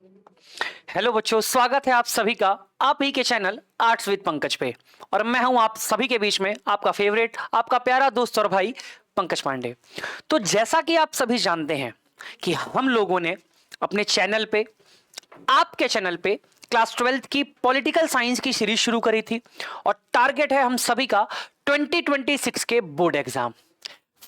Hello बच्चों, स्वागत है आप सभी का आप ही के चैनल आर्ट्स विद पंकज पे। और मैं हूं आप सभी के बीच में आपका फेवरेट, आपका प्यारा दोस्त और भाई पंकज पांडे। तो जैसा कि आप सभी जानते हैं कि हम लोगों ने अपने चैनल पे, आपके चैनल पे क्लास 12th की पॉलिटिकल साइंस की सीरीज शुरू करी थी और टारगेट है हम सभी का 2026 के बोर्ड एग्जाम।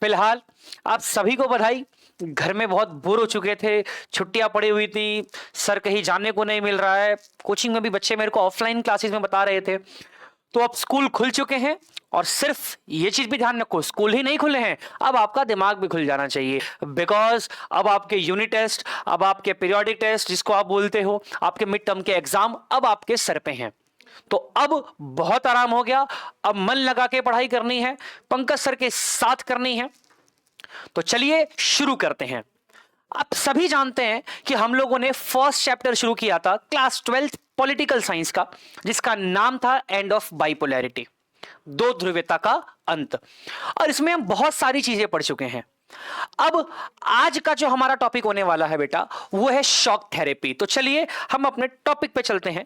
फिलहाल आप सभी को बधाई। घर में बहुत बोर हो चुके थे, छुट्टियां पड़ी हुई थी, सर कहीं जाने को नहीं मिल रहा है, कोचिंग में भी बच्चे मेरे को ऑफलाइन क्लासेस में बता रहे थे। तो अब स्कूल खुल चुके हैं और सिर्फ ये चीज भी ध्यान रखो, स्कूल ही नहीं खुले हैं, अब आपका दिमाग भी खुल जाना चाहिए। बिकॉज अब आपके यूनिट टेस्ट, अब आपके पीरियोडिक टेस्ट जिसको आप बोलते हो, आपके मिड टर्म के एग्जाम अब आपके सर पे हैं। तो अब बहुत आराम हो गया, अब मन लगा के पढ़ाई करनी है, पंकज सर के साथ करनी है। तो चलिए शुरू करते हैं। आप सभी जानते हैं कि हम लोगों ने फर्स्ट चैप्टर शुरू किया था क्लास 12th पॉलिटिकल साइंस का, जिसका नाम था एंड ऑफ बाइपोलैरिटी, दो ध्रुवीयता का अंत। और इसमें हम बहुत सारी चीजें पढ़ चुके हैं। अब आज का जो हमारा टॉपिक होने वाला है बेटा, वो है शॉक थेरेपी। तो चलिए हम अपने टॉपिक पे चलते हैं।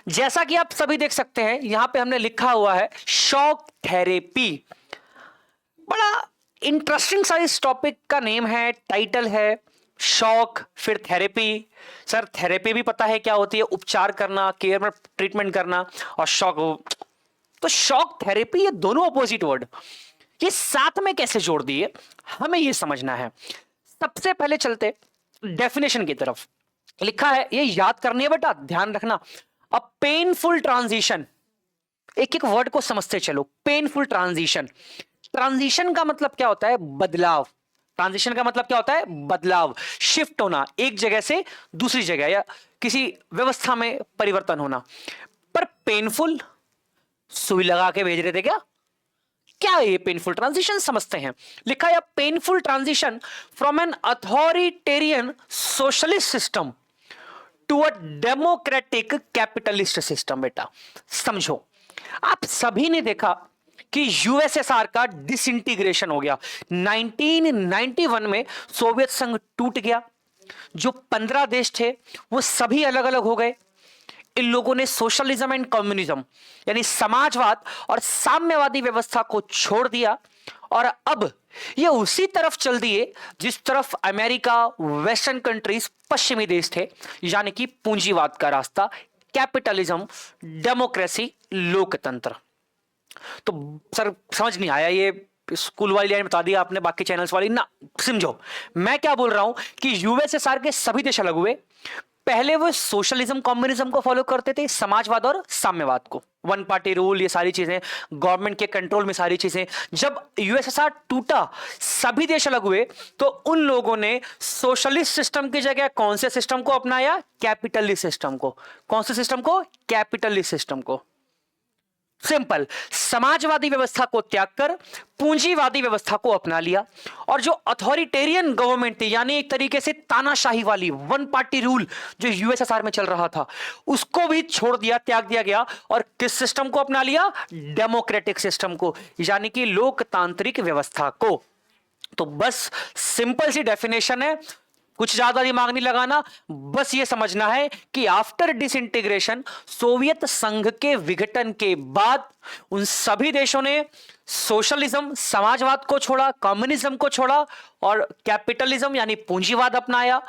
जैसा कि आप सभी देख सकते हैं, यहां पे हमने लिखा हुआ है शॉक थेरेपी। बड़ा इंटरेस्टिंग सा इस टॉपिक का नेम है, टाइटल है शॉक, फिर थेरेपी। सर थेरेपी भी पता है क्या होती है, उपचार करना, केयर में ट्रीटमेंट करना, और शॉक। तो शॉक थेरेपी, ये दोनों अपोजिट वर्ड ये साथ में कैसे जोड़ दिए, हमें ये समझना है। सबसे पहले चलते डेफिनेशन की तरफ। लिखा है, ये याद करनी है बेटा, ध्यान रखना। अ पेनफुल ट्रांजिशन, एक एक वर्ड को समझते चलो। पेनफुल ट्रांजिशन, ट्रांजिशन का मतलब क्या होता है, बदलाव। ट्रांजिशन का मतलब क्या होता है, बदलाव, शिफ्ट होना एक जगह से दूसरी जगह या किसी व्यवस्था में परिवर्तन होना। पर पेनफुल, सुई लगा के भेज रहे थे क्या? क्या है ये पेनफुल ट्रांजिशन, समझते हैं। लिखा है painful transition from an authoritarian socialist system to a democratic capitalist system. बेटा समझो, आप सभी ने देखा कि यूएसएसआर का डिसइंटीग्रेशन हो गया। 1991 में सोवियत संघ टूट गया। जो 15 देश थे वो सभी अलग अलग हो गए। इन लोगों ने सोशलिज्म एंड कम्युनिज्म यानी समाजवाद और साम्यवादी व्यवस्था को छोड़ दिया और अब ये उसी तरफ चल दिए जिस तरफ अमेरिका, वेस्टर्न कंट्रीज, पश्चिमी देश थे, यानी कि पूंजीवाद का रास्ता, कैपिटलिज्म, डेमोक्रेसी, लोकतंत्र। तो सर समझ नहीं आया, ये स्कूल वाली लाइन बता दिया आपने, बाकी चैनल्स वाली ना समझो। मैं क्या बोल रहा हूं कि यूएसएसआर के सभी देश अलग हुए। पहले वो सोशलिज्म कम्युनिज्म को फॉलो करते थे, समाजवाद और साम्यवाद को, वन पार्टी रूल, ये सारी चीजें, गवर्नमेंट के कंट्रोल में सारी चीजें। जब यूएसएसआर टूटा, सभी देश अलग हुए, तो उन लोगों ने सोशलिस्ट सिस्टम की जगह कौन से सिस्टम को अपनाया, कैपिटलिस्ट सिस्टम को। कौन से सिस्टम को, कैपिटलिस्ट सिस्टम को। सिंपल, समाजवादी व्यवस्था को त्याग कर पूंजीवादी व्यवस्था को अपना लिया। और जो अथॉरिटेरियन गवर्नमेंट थी, यानी एक तरीके से तानाशाही वाली वन पार्टी रूल जो यूएसएसआर में चल रहा था, उसको भी छोड़ दिया, त्याग दिया गया। और किस सिस्टम को अपना लिया, डेमोक्रेटिक सिस्टम को, यानी कि लोकतांत्रिक व्यवस्था को। तो बस सिंपल सी डेफिनेशन है, कुछ ज्यादा दिमाग नहीं लगाना, बस ये समझना है कि आफ्टर डिसइंटीग्रेशन, सोवियत संघ के विघटन के बाद, उन सभी देशों ने सोशलिज्म, समाजवाद को छोड़ा, कम्युनिज्म को छोड़ा और कैपिटलिज्म यानी पूंजीवाद अपनाया।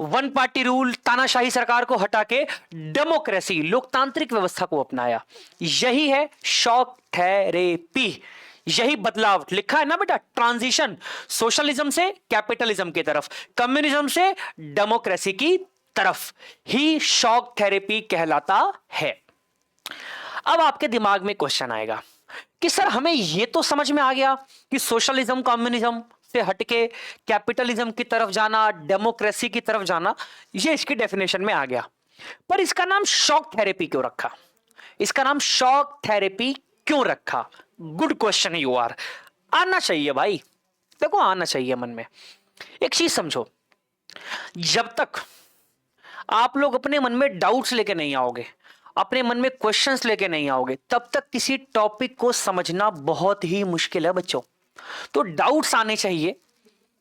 वन पार्टी रूल, तानाशाही सरकार को हटा के डेमोक्रेसी, लोकतांत्रिक व्यवस्था को अपनाया। यही है शॉक थेरेपी, यही बदलाव। लिखा है ना बेटा, ट्रांजिशन सोशलिज्म से कैपिटलिज्म की तरफ, कम्युनिज्म से डेमोक्रेसी की तरफ ही शॉक थेरेपी कहलाता है। अब आपके दिमाग में क्वेश्चन आएगा कि सर हमें यह तो समझ में आ गया कि सोशलिज्म कम्युनिज्म से हटके कैपिटलिज्म की तरफ जाना, डेमोक्रेसी की तरफ जाना, ये इसकी डेफिनेशन में आ गया, पर इसका नाम शॉक थेरेपी क्यों रखा? इसका नाम शॉक थेरेपी क्यों रखा? Good question you are. आना चाहिए भाई, देखो आना चाहिए मन में। एक चीज समझो, जब तक आप लोग अपने मन में डाउट्स लेके नहीं आओगे, अपने मन में क्वेश्चंस लेके नहीं आओगे, तब तक किसी टॉपिक को समझना बहुत ही मुश्किल है बच्चों। तो डाउट्स आने चाहिए,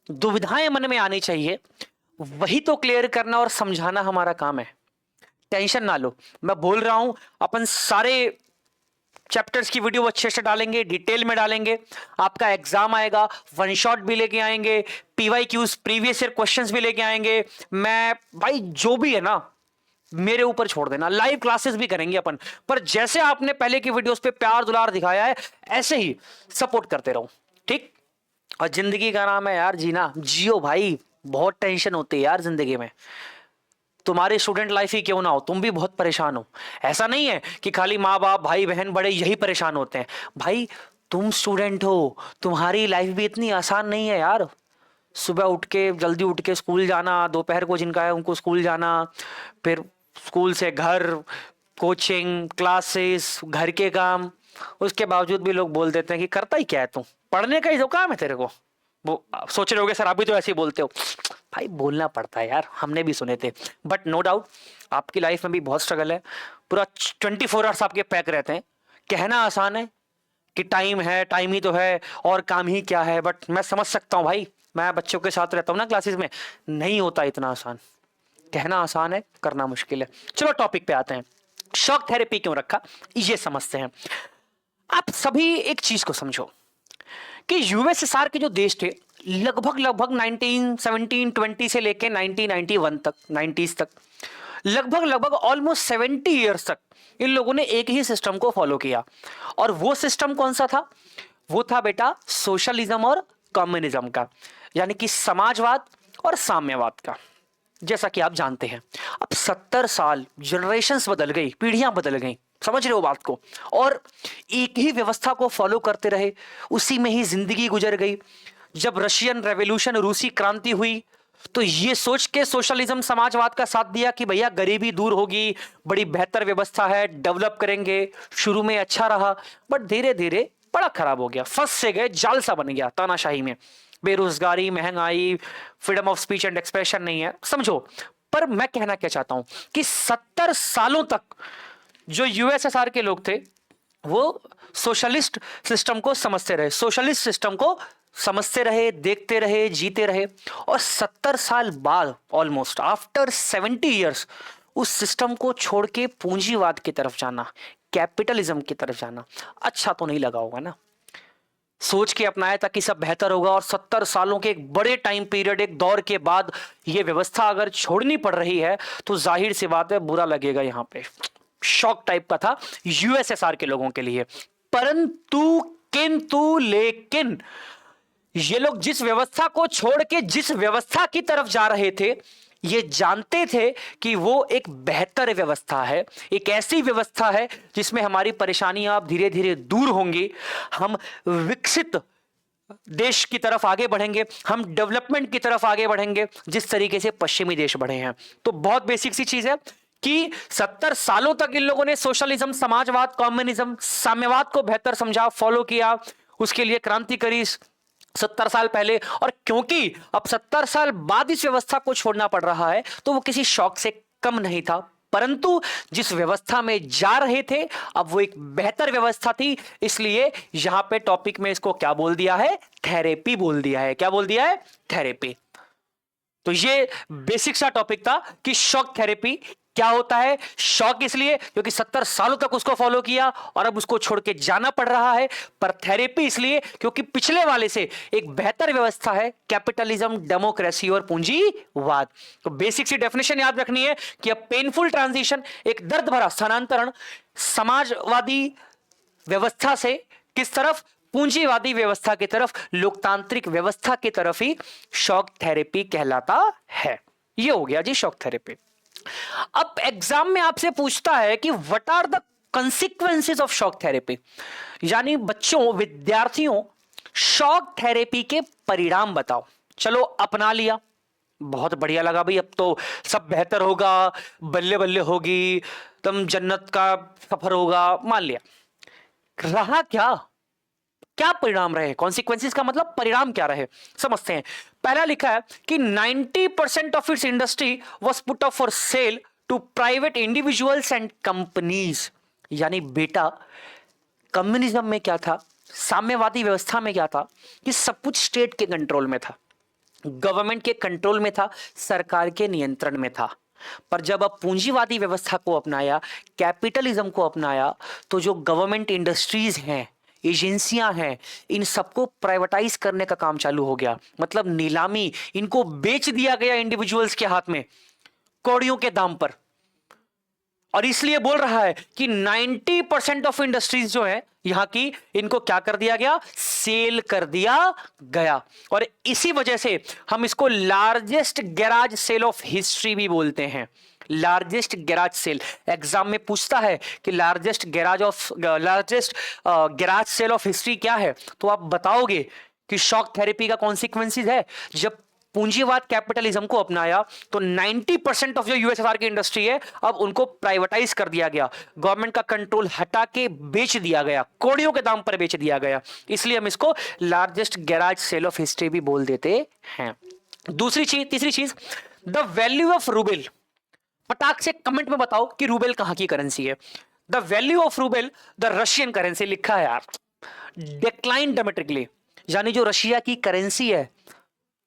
दुविधाएं मन में आनी चाहिए, वही तो क्लियर करना और समझाना हमारा काम है। टेंशन ना लो, मैं बोल रहा हूं अपन सारे चैप्टर्स की वीडियो अच्छे से डालेंगे, डिटेल में डालेंगे। आपका एग्जाम आएगा, वन शॉट भी लेके आएंगे, पीवाईक्यूज प्रीवियस ईयर क्वेश्चंस भी लेके आएंगे। मैं भाई जो भी है ना मेरे ऊपर छोड़ देना, लाइव क्लासेस भी करेंगे अपन। पर जैसे आपने पहले की वीडियोस पे प्यार दुलार दिखाया है ऐसे ही सपोर्ट करते रहो, ठीक। और जिंदगी का नाम है यार जीना, जियो भाई। बहुत टेंशन होती है यार जिंदगी में। तुम्हारी स्टूडेंट लाइफ ही क्यों ना हो, तुम भी बहुत परेशान हो। ऐसा नहीं है कि खाली माँ बाप भाई बहन बड़े यही परेशान होते हैं। भाई तुम स्टूडेंट हो, तुम्हारी लाइफ भी इतनी आसान नहीं है यार। सुबह उठ के जल्दी उठ के स्कूल जाना, दोपहर को जिनका है उनको स्कूल जाना, फिर स्कूल से घर, कोचिंग क्लासेस, घर के काम। उसके बावजूद भी लोग बोल देते हैं कि करता ही क्या है तू, पढ़ने का ही तो काम है तेरे को। वो सोच रहे होगे सर आप भी तो ऐसे ही बोलते हो। भाई बोलना पड़ता है यार, हमने भी सुने थे। बट नो डाउट आपकी लाइफ में भी बहुत स्ट्रगल है। पूरा 24 आवर्स आपके पैक रहते हैं। कहना आसान है कि टाइम है, टाइम ही तो है और काम ही क्या है, बट मैं समझ सकता हूँ भाई। मैं बच्चों के साथ रहता हूँ ना क्लासेस में, नहीं होता इतना आसान। कहना आसान है, करना मुश्किल है। चलो टॉपिक पे आते हैं। शॉक थेरेपी क्यों रखा ये समझते हैं। आप सभी एक चीज को समझो कि यूएसएसआर के जो देश थे, लगभग लगभग 1917-20 से लेके 1991 तक, 90s तक, लगभग लगभग ऑलमोस्ट 70 इयर्स तक इन लोगों ने एक ही सिस्टम को फॉलो किया। और वो सिस्टम कौन सा था? वो था बेटा सोशलिज्म और कम्युनिज्म का, यानी कि समाजवाद और साम्यवाद का। जैसा कि आप जानते हैं अब 70 साल, जनरेशंस बदल गई, पीढ़ियां बदल गई, समझ रहे हो बात को। और एक ही व्यवस्था को फॉलो करते रहे, उसी में ही जिंदगी गुजर गई। जब रशियन रेवोल्यूशन, रूसी क्रांति हुई, तो ये सोच के सोशलिज्म समाजवाद का साथ दिया कि भैया गरीबी दूर होगी, बड़ी बेहतर व्यवस्था है, डेवलप करेंगे। शुरू में अच्छा रहा, बट धीरे धीरे बड़ा खराब हो गया, फंस से गए, जाल सा बन गया तानाशाही में। बेरोजगारी, महंगाई, freedom of speech and expression नहीं है, समझो। पर मैं कहना क्या चाहता हूं कि 70 सालों तक जो यूएसएसआर के लोग थे वो सोशलिस्ट सिस्टम को समझते रहे, सोशलिस्ट सिस्टम को समझते रहे, देखते रहे, जीते रहे। और 70 साल बाद, ऑलमोस्ट आफ्टर 70 इयर्स, उस सिस्टम को छोड़ के पूंजीवाद की तरफ जाना, कैपिटलिज्म की तरफ जाना अच्छा तो नहीं लगा होगा ना। सोच के अपनाया था कि सब बेहतर होगा, और 70 सालों के एक बड़े टाइम पीरियड, एक दौर के बाद ये व्यवस्था अगर छोड़नी पड़ रही है तो जाहिर सी बात है बुरा लगेगा। यहां पे शॉक टाइप का था यूएसएसआर के लोगों के लिए। परंतु किंतु लेकिन ये लोग जिस व्यवस्था को छोड़ के जिस व्यवस्था की तरफ जा रहे थे, ये जानते थे कि वो एक बेहतर व्यवस्था है, एक ऐसी व्यवस्था है जिसमें हमारी परेशानियां अब धीरे धीरे दूर होंगी। हम विकसित देश की तरफ आगे बढ़ेंगे, हम डेवलपमेंट की तरफ आगे बढ़ेंगे, जिस तरीके से पश्चिमी देश बढ़े हैं। तो बहुत बेसिक सी चीज है कि 70 सालों तक इन लोगों ने सोशलिज्म, समाजवाद, कम्युनिज्म, साम्यवाद को बेहतर समझा, फॉलो किया, उसके लिए क्रांति करी 70 साल पहले। और क्योंकि अब 70 साल बाद इस व्यवस्था को छोड़ना पड़ रहा है, तो वो किसी शौक से कम नहीं था। परंतु जिस व्यवस्था में जा रहे थे अब वो एक बेहतर व्यवस्था थी, इसलिए यहां पे टॉपिक में इसको क्या बोल दिया है? थेरेपी बोल दिया है। क्या बोल दिया है? थेरेपी। तो ये बेसिक सा टॉपिक था कि शॉक थेरेपी क्या होता है। शॉक इसलिए क्योंकि 70 सालों तक उसको फॉलो किया और अब उसको छोड़ के जाना पड़ रहा है। पर थेरेपी इसलिए क्योंकि पिछले वाले से एक बेहतर व्यवस्था है, कैपिटलिज्म, डेमोक्रेसी और पूंजीवाद। तो बेसिक सी डेफिनेशन याद रखनी है कि अब पेनफुल ट्रांजिशन, एक दर्द भरा स्थानांतरण समाजवादी व्यवस्था से किस तरफ? पूंजीवादी व्यवस्था की तरफ, लोकतांत्रिक व्यवस्था की तरफ ही शॉक थेरेपी कहलाता है। ये हो गया जी शॉक थेरेपी। अब एग्जाम में आपसे पूछता है कि what are the consequences of shock therapy, यानी बच्चों, विद्यार्थियों, शॉक थेरेपी के परिणाम बताओ। चलो अपना लिया, बहुत बढ़िया लगा भाई, अब तो सब बेहतर होगा, बल्ले बल्ले होगी, तुम जन्नत का सफर होगा, मान लिया। रहा क्या? क्या परिणाम रहे? कॉन्सिक्वेंसेस का मतलब परिणाम क्या रहे, समझते हैं। पहला लिखा है कि 90% of its industry was put up for sale to private individuals and companies. यानी बेटा कम्युनिज्म में क्या था, साम्यवादी व्यवस्था में क्या था कि सब कुछ स्टेट के कंट्रोल में था। गवर्नमेंट के कंट्रोल में था, सरकार के नियंत्रण में था। पर जब अब पूंजीवादी व्यवस्था को अपनाया, कैपिटलिज्म को अपनाया, तो जो गवर्नमेंट इंडस्ट्रीज हैं, एजेंसियां हैं, इन सबको प्राइवेटाइज करने का काम चालू हो गया। मतलब नीलामी, इनको बेच दिया गया इंडिविजुअल्स के हाथ में कौड़ियों के दाम पर। और इसलिए बोल रहा है कि 90% ऑफ इंडस्ट्रीज जो है यहां की, इनको क्या कर दिया गया, सेल कर दिया गया। और इसी वजह से हम इसको largest garage sale of history भी बोलते हैं। लार्जेस्ट गैराज सेल, एग्जाम में पूछता है कि largest garage sale of history क्या है, तो आप बताओगे कि शॉक थेरेपी का कॉन्सिक्वेंसेस है। जब पूंजीवाद कैपिटलिज्म को अपनाया तो 90% ऑफ जो यूएसएसआर की इंडस्ट्री है, अब उनको प्राइवेटाइज कर दिया गया, गवर्नमेंट का कंट्रोल हटा के बेच दिया गया, कौड़ियों के दाम पर बेच दिया गया। इसलिए हम इसको largest garage sale of history भी बोल देते हैं। तीसरी चीज, द वैल्यू ऑफ रूबल। पटाख से कमेंट में बताओ कि रूबल कहां की करेंसी है। The value of rouble, the Russian currency, लिखा है यार, डिक्लाइन ड्रामेटिकली। यानी जो रशिया की करेंसी है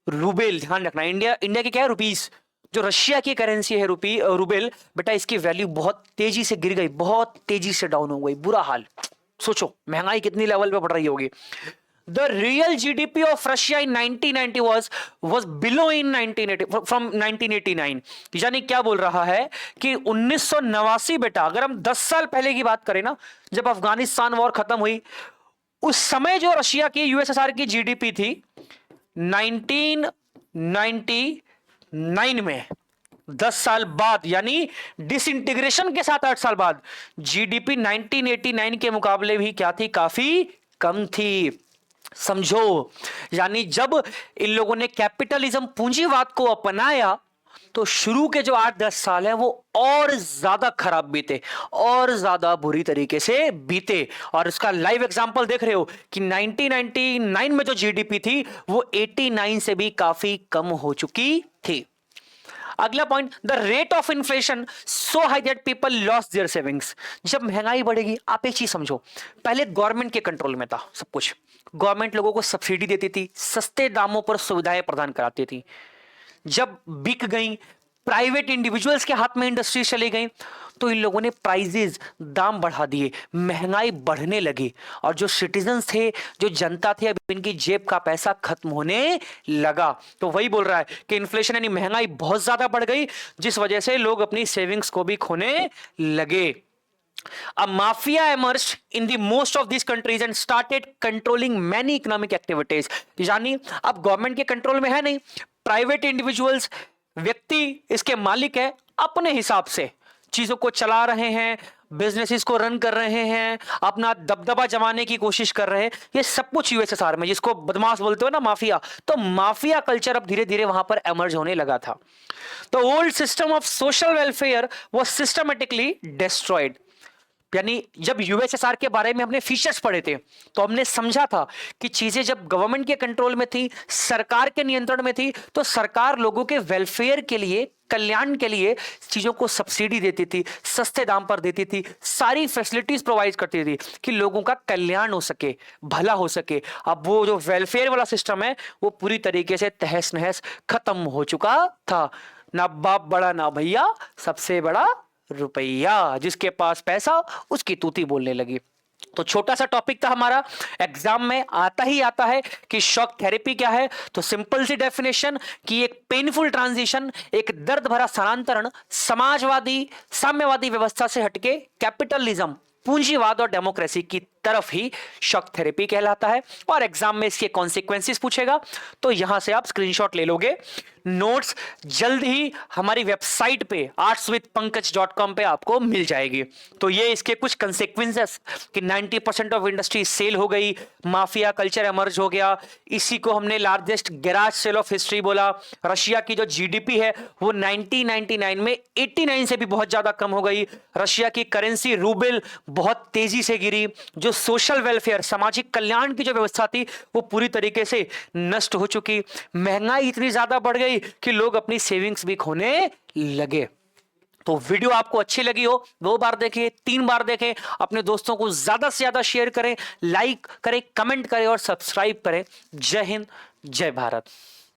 रूबेल, ध्यान रखना, इंडिया की क्या है, रुपीस। जो रशिया की करेंसी है रूबेल, बेटा इसकी वैल्यू बहुत तेजी से गिर गई, बहुत तेजी से डाउन हो गई, बुरा हाल। सोचो महंगाई कितनी लेवल पे बढ़ रही होगी। The real GDP of Russia in 1990 was below in 1980 from 1989। यानी क्या बोल रहा है कि 1989, बेटा अगर हम 10 साल पहले की बात करें ना, जब अफगानिस्तान वॉर खत्म हुई, उस समय जो रशिया की, यूएसएसआर की जीडीपी थी 1999 में, 10 साल बाद, यानी डिसइंटीग्रेशन के 7-8 साल बाद, जीडीपी 1989 के मुकाबले भी क्या थी, काफी कम थी। समझो, यानी जब इन लोगों ने कैपिटलिज्म, पूंजीवाद को अपनाया, तो शुरू के जो 8-10 साल है वो और ज्यादा खराब बीते, और ज्यादा बुरी तरीके से बीते। और इसका लाइव एग्जांपल देख रहे हो कि 1999 में जो जीडीपी थी वो 89 से भी काफी कम हो चुकी थी। अगला point, the rate of inflation so high that people lost their savings. जब महंगाई बढ़ेगी, आप एक चीज समझो, पहले गवर्नमेंट के कंट्रोल में था सब कुछ, गवर्नमेंट लोगों को सब्सिडी देती थी, सस्ते दामों पर सुविधाएं प्रदान कराती थी। जब बिक गई, प्राइवेट इंडिविजुअल्स के हाथ में इंडस्ट्रीज चली गई, तो इन लोगों ने प्राइजेस, दाम बढ़ा दिए, महंगाई बढ़ने लगी, और जो सिटीजन्स थे, जो जनता थे, अब इनकी जेब का पैसा खत्म होने लगा। तो वही बोल रहा है कि इन्फ्लेशन यानी महंगाई बहुत ज्यादा बढ़ गई, जिस वजह से लोग अपनी सेविंग्स को भी खोने लगे। A mafia emerged in the most of these countries and started controlling many economic activities। यानी अब गवर्नमेंट के कंट्रोल में है नहीं, प्राइवेट इंडिविजुअल्स, व्यक्ति इसके मालिक है, अपने हिसाब से चीजों को चला रहे हैं, बिजनेसेस को रन कर रहे हैं, अपना दबदबा जमाने की कोशिश कर रहे हैं। ये सब कुछ यूएसएसआर में, जिसको बदमाश बोलते हो ना, माफिया, तो माफिया कल्चर अब धीरे धीरे वहां पर एमर्ज होने लगा था। तो old system of social welfare was systematically destroyed. यानी जब यूएसएसआर के बारे में हमने फीचर्स पढ़े थे, तो हमने समझा था कि चीजें जब गवर्नमेंट के कंट्रोल में थी, सरकार के नियंत्रण में थी, तो सरकार लोगों के वेलफेयर के लिए, कल्याण के लिए चीजों को सब्सिडी देती थी, सस्ते दाम पर देती थी, सारी फैसिलिटीज प्रोवाइड करती थी कि लोगों का कल्याण हो सके, भला हो सके। अब वो जो वेलफेयर वाला सिस्टम है वो पूरी तरीके से तहस नहस खत्म हो चुका था। ना बाप बड़ा ना भैया, सबसे बड़ा रुपया, जिसके पास पैसा उसकी तूती बोलने लगी। तो छोटा सा टॉपिक था हमारा, एग्जाम में आता ही आता है कि शॉक थेरेपी क्या है। तो सिंपल सी डेफिनेशन कि एक पेनफुल ट्रांजिशन, एक दर्द भरा स्थानांतरण समाजवादी, साम्यवादी व्यवस्था से हटके कैपिटलिज्म, पूंजीवाद और डेमोक्रेसी की तरफ ही शॉक थेरेपी कहलाता है। और एग्जाम में इसके कॉन्सिक्वेंसेस पूछेगा, तो यहां से आप स्क्रीनशॉट ले लोगे। नोट्स जल्द ही हमारी वेबसाइट पे artswithpankaj.com पे आपको मिल जाएगी। तो ये इसके कुछ कॉन्सिक्वेंसेस कि 90% ऑफ इंडस्ट्री सेल हो गई, माफिया कल्चर एमर्ज हो गया, इसी को हमने largest garage sale of history बोला। रशिया की जो जीडीपी है वो 1999 में 89 से भी बहुत ज्यादा कम हो गई। रशिया की करेंसी रूबल बहुत तेजी से गिरी। जो सोशल वेलफेयर, सामाजिक कल्याण की जो व्यवस्था थी वो पूरी तरीके से नष्ट हो चुकी। महंगाई इतनी ज्यादा बढ़ गई कि लोग अपनी सेविंग्स भी खोने लगे। तो वीडियो आपको अच्छी लगी हो, 2 बार देखें, 3 बार देखें, अपने दोस्तों को ज्यादा से ज्यादा शेयर करें, लाइक करें, कमेंट करें और सब्सक्राइब करें। जय हिंद, जय भारत।